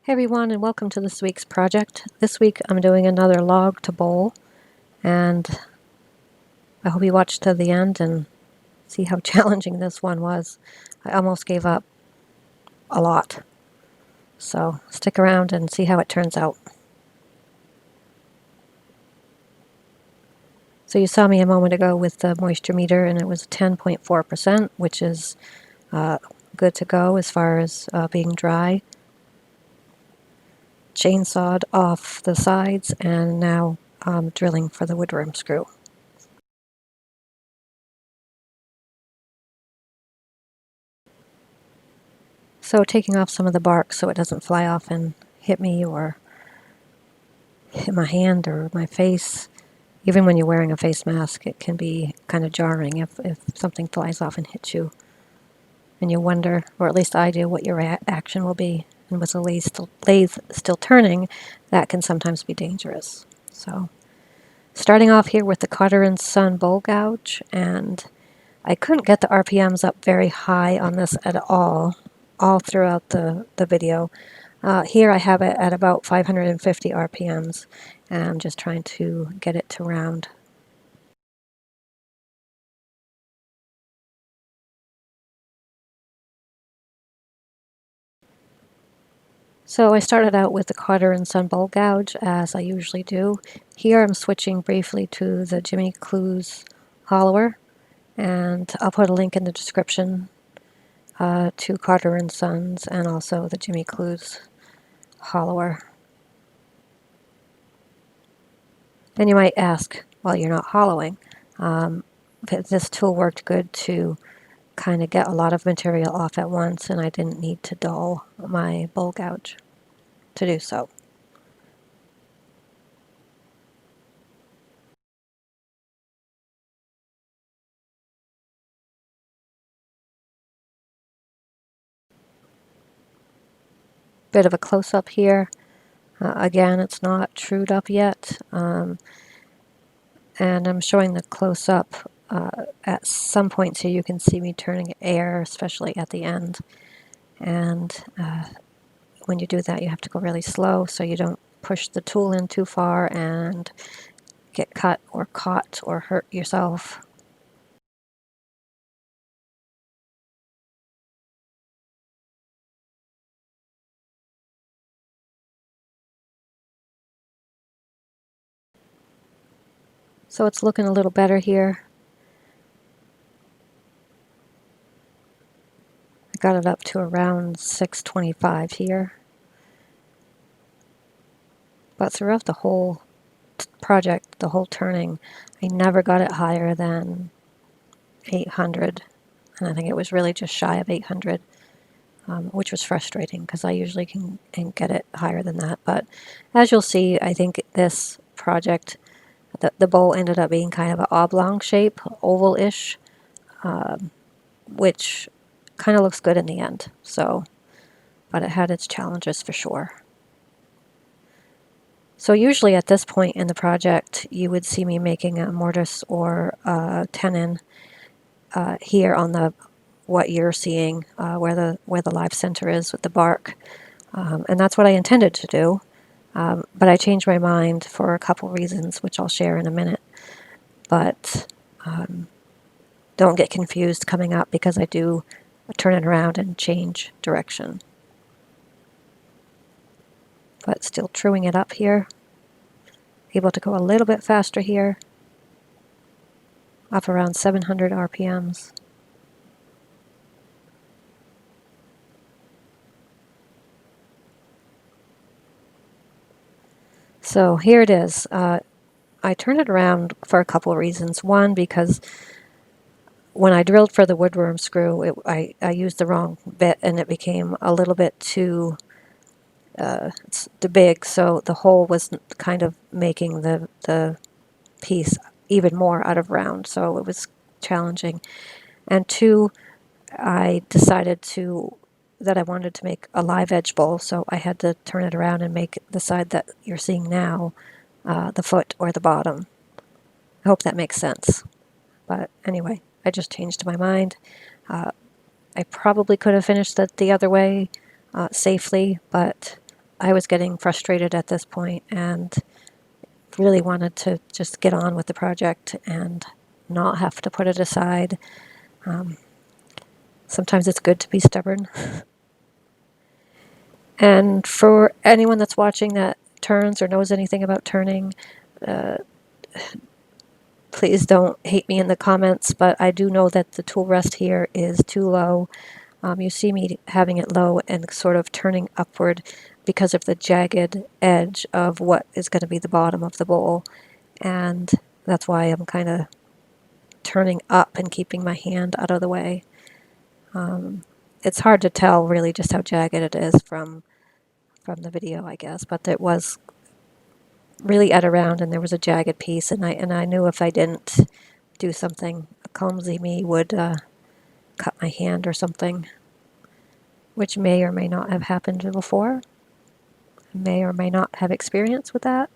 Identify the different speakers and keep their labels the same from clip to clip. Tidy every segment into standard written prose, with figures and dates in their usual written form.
Speaker 1: Hey everyone, and welcome to this week's project. This week I'm doing another log to bowl, and I hope you watch to the end and see how challenging this one was. I almost gave up a lot. So stick around and see how it turns out. So you saw me a moment ago with the moisture meter, and it was 10.4%, which is good to go as far as being dry. Chainsawed off the sides, and now drilling for the woodworm screw. So taking off some of the bark so it doesn't fly off and hit me or hit my hand or my face. Even when you're wearing a face mask, it can be kind of jarring if something flies off and hits you. And you wonder, or at least I do, what your action will be. And with the lathe still turning, that can sometimes be dangerous. So starting off here with the Cotter & Son bowl gouge, and I couldn't get the RPMs up very high on this at all throughout the video. Here I have it at about 550 RPMs, and I'm just trying to get it to round. So I started out with the Cotter & Son bowl gouge, as I usually do. Here I'm switching briefly to the Jimmy Clues hollower, and I'll put a link in the description to Cotter & Sons and also the Jimmy Clues hollower. And you might ask, well, you're not hollowing. This tool worked good to kind of get a lot of material off at once, and I didn't need to dull my bowl gouge to do so. Bit of a close-up here. Again, it's not trued up yet, and I'm showing the close-up at some point so you can see me turning air, especially at the end. And when you do that, you have to go really slow so you don't push the tool in too far and get cut or caught or hurt yourself. So it's looking a little better here. I got it up to around 625 here. But throughout the whole project, the whole turning, I never got it higher than 800. And I think it was really just shy of 800, which was frustrating because I usually can get it higher than that. But as you'll see, I think this project, the bowl ended up being kind of an oblong shape, oval-ish, which kind of looks good in the end. So, but it had its challenges for sure. So usually at this point in the project, you would see me making a mortise or a tenon here on the what you're seeing, where the live center is with the bark, and that's what I intended to do. But I changed my mind for a couple reasons, which I'll share in a minute. But don't get confused coming up because I do turn it around and change direction. But still truing it up here. Able to go a little bit faster here, up around 700 RPMs. So here it is. I turned it around for a couple of reasons. One, because when I drilled for the woodworm screw, I used the wrong bit and it became a little bit too big, so the hole was kind of making the piece even more out of round, so it was challenging. And two, I decided that I wanted to make a live edge bowl, so I had to turn it around and make the side that you're seeing now the foot or the bottom. I hope that makes sense. But anyway, I just changed my mind. I probably could have finished it the other way safely, but I was getting frustrated at this point and really wanted to just get on with the project and not have to put it aside. Sometimes it's good to be stubborn. And for anyone that's watching that turns or knows anything about turning, please don't hate me in the comments, but I do know that the tool rest here is too low. You see me having it low and sort of turning upward because of the jagged edge of what is going to be the bottom of the bowl. And that's why I'm kind of turning up and keeping my hand out of the way. It's hard to tell really just how jagged it is from the video, I guess, but it was really at around and there was a jagged piece, and I knew if I didn't do something, a clumsy me would cut my hand or something, which may or may not have happened before. May or may not have experience with that.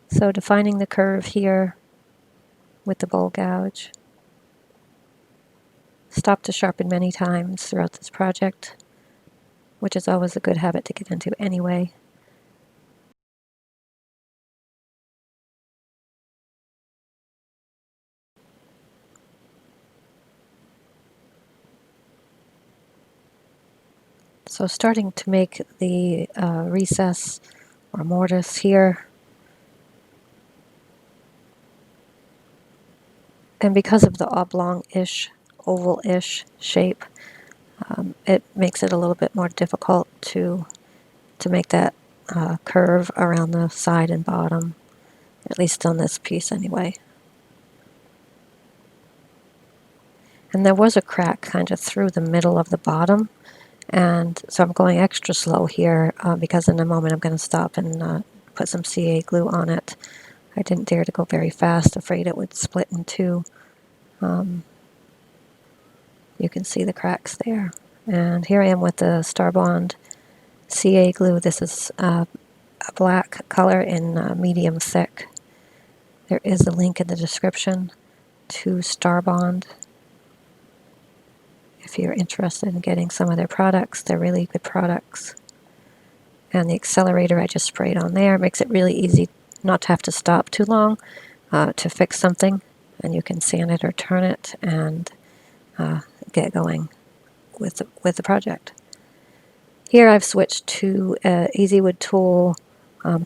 Speaker 1: So defining the curve here with the bowl gouge. Stop to sharpen many times throughout this project, which is always a good habit to get into anyway. So starting to make the recess or mortise here. And because of the oblong-ish, oval-ish shape, it makes it a little bit more difficult to make that curve around the side and bottom, at least on this piece anyway. And there was a crack kind of through the middle of the bottom, and so I'm going extra slow here because in a moment I'm going to stop and put some CA glue on it. I didn't dare to go very fast, afraid it would split in two. You can see the cracks there. And here I am with the Starbond CA glue. This is a black color in medium thick. There is a link in the description to Starbond if you're interested in getting some of their products. They're really good products. And the accelerator I just sprayed on there makes it really easy not to have to stop too long to fix something. And you can sand it or turn it and get going with the project. Here I've switched to Easy Wood Tool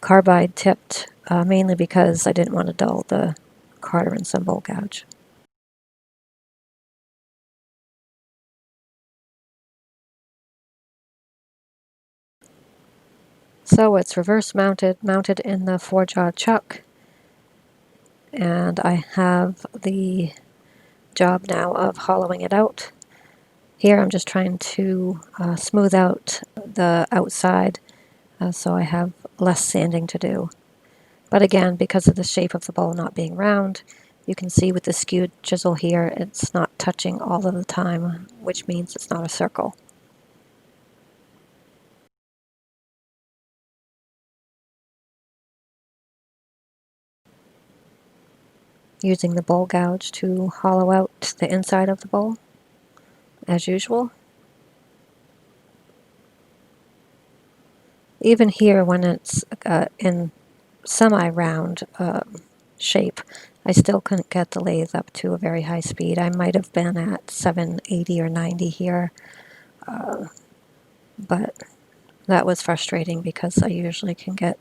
Speaker 1: carbide tipped, mainly because I didn't want to dull the Carter and some bowl gouge. So it's reverse mounted in the 4-jaw chuck, and I have the job now of hollowing it out. Here I'm just trying to smooth out the outside so I have less sanding to do. But again, because of the shape of the bowl not being round, you can see with the skewed chisel here, it's not touching all of the time, which means it's not a circle. Using the bowl gouge to hollow out the inside of the bowl, as usual. Even here, when it's in semi-round shape, I still couldn't get the lathe up to a very high speed. I might have been at 780 or 90 here, but that was frustrating because I usually can get,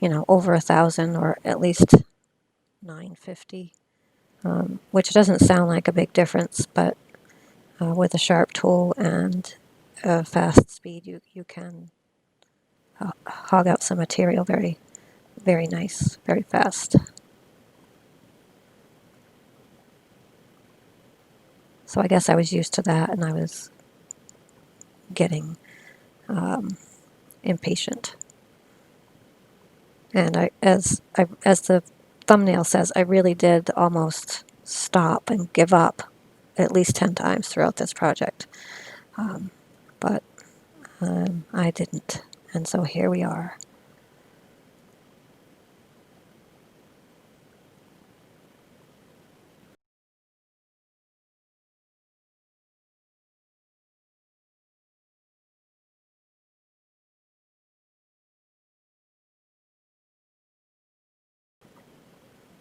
Speaker 1: over 1,000 or at least 950, which doesn't sound like a big difference, but with a sharp tool and a fast speed, you can hog out some material very, very nice, very fast. So I guess I was used to that, and I was getting impatient. And as the thumbnail says, I really did almost stop and give up at least 10 times throughout this project. But I didn't. And so here we are.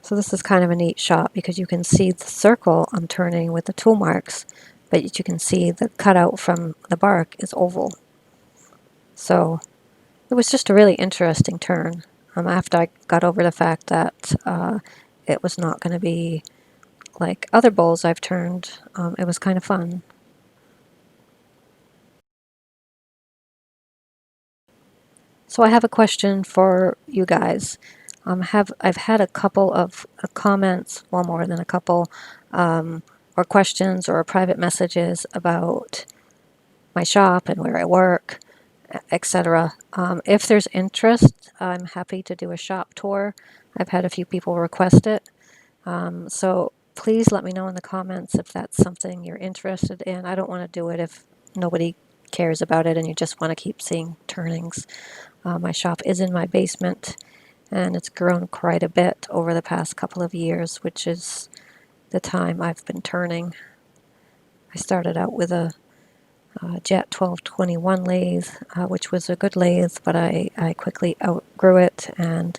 Speaker 1: So this is kind of a neat shot because you can see the circle I'm turning with the tool marks, but you can see the cutout from the bark is oval. So it was just a really interesting turn. After I got over the fact that it was not going to be like other bowls I've turned, it was kind of fun. So I have a question for you guys. I've had a couple of comments, well, more than a couple, or questions or private messages about my shop and where I work, etc. If there's interest, I'm happy to do a shop tour. I've had a few people request it. So please let me know in the comments if that's something you're interested in. I don't want to do it if nobody cares about it and you just want to keep seeing turnings. My shop is in my basement and it's grown quite a bit over the past couple of years, which is the time I've been turning. I started out with a Jet 1221 lathe, which was a good lathe, but I quickly outgrew it, and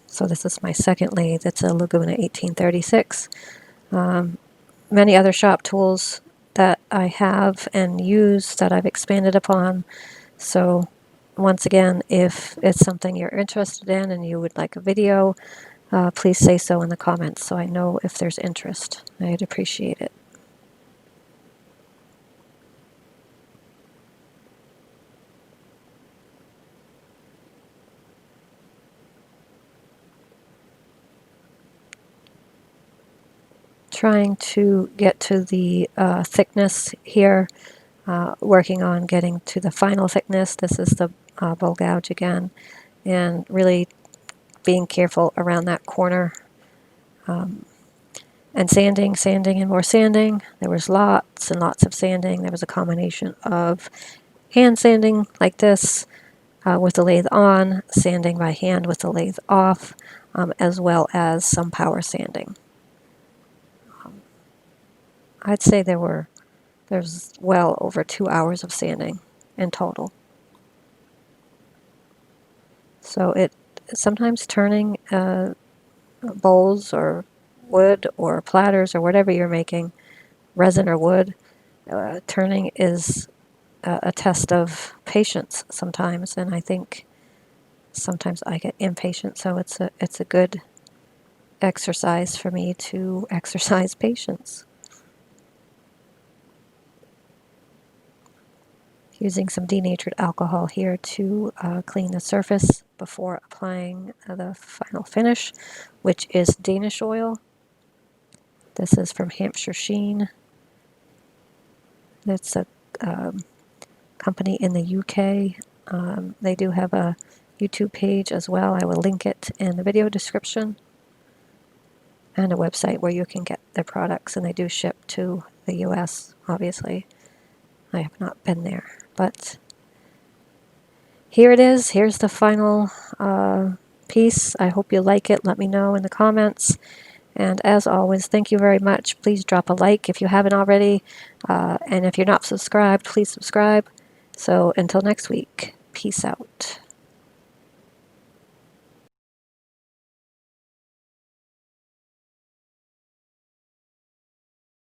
Speaker 1: so this is my second lathe. It's a Laguna 1836. Many other shop tools that I have and use that I've expanded upon. So once again, if it's something you're interested in and you would like a video, please say so in the comments so I know if there's interest. I'd appreciate it. Trying to get to the thickness here, working on getting to the final thickness. This is the bowl gouge again, and really being careful around that corner. And sanding, sanding, and more sanding. There was lots and lots of sanding. There was a combination of hand sanding like this with the lathe on, sanding by hand with the lathe off, as well as some power sanding. I'd say there's well over 2 hours of sanding in total. So sometimes turning bowls or wood or platters or whatever you're making, resin or wood, turning is a test of patience sometimes, and I think sometimes I get impatient, so it's a good exercise for me to exercise patience. Using some denatured alcohol here to clean the surface before applying the final finish, which is Danish oil. This is from Hampshire Sheen. It's a company in the UK. They do have a YouTube page as well. I will link it in the video description, and a website where you can get their products, and they do ship to the US, obviously. I have not been there, but here it is. Here's the final piece. I hope you like it. Let me know in the comments. And as always, thank you very much. Please drop a like if you haven't already. And if you're not subscribed, please subscribe. So until next week, peace out.